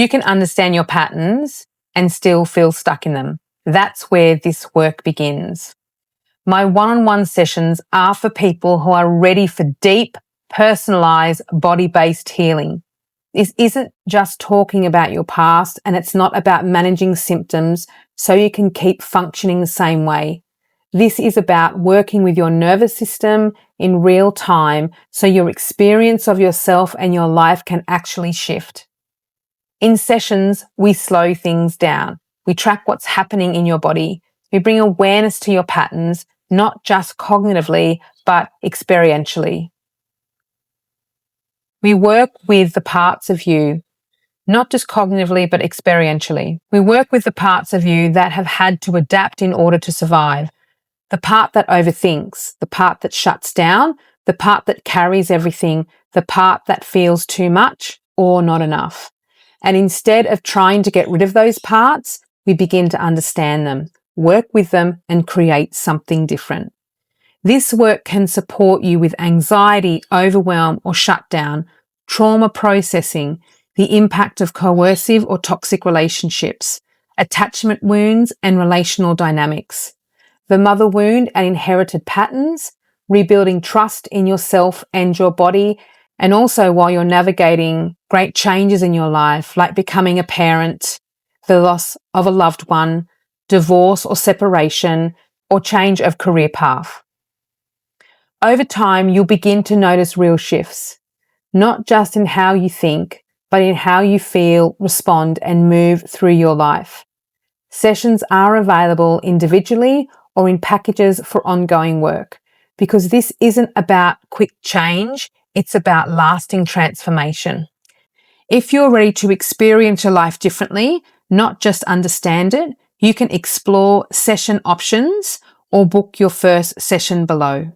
You can understand your patterns and still feel stuck in them. That's where this work begins. My one-on-one sessions are for people who are ready for deep, personalized, body-based healing. This isn't just talking about your past, and it's not about managing symptoms so you can keep functioning the same way. This is about working with your nervous system in real time so your experience of yourself and your life can actually shift. In sessions, we slow things down. We track what's happening in your body. We bring awareness to your patterns, not just cognitively, but experientially. We work with the parts of you, not just cognitively, but experientially. We work with the parts of you that have had to adapt in order to survive. The part that overthinks, the part that shuts down, the part that carries everything, the part that feels too much or not enough. And instead of trying to get rid of those parts, we begin to understand them, work with them, and create something different. This work can support you with anxiety, overwhelm, or shutdown, trauma processing, the impact of coercive or toxic relationships, attachment wounds, and relational dynamics, the mother wound and inherited patterns, rebuilding trust in yourself and your body, and also while you're navigating great changes in your life, like becoming a parent, the loss of a loved one, divorce or separation, or change of career path. Over time, you'll begin to notice real shifts, not just in how you think, but in how you feel, respond, and move through your life. Sessions are available individually or in packages for ongoing work, because this isn't about quick change, it's about lasting transformation. If you're ready to experience your life differently, not just understand it, you can explore session options or book your first session below.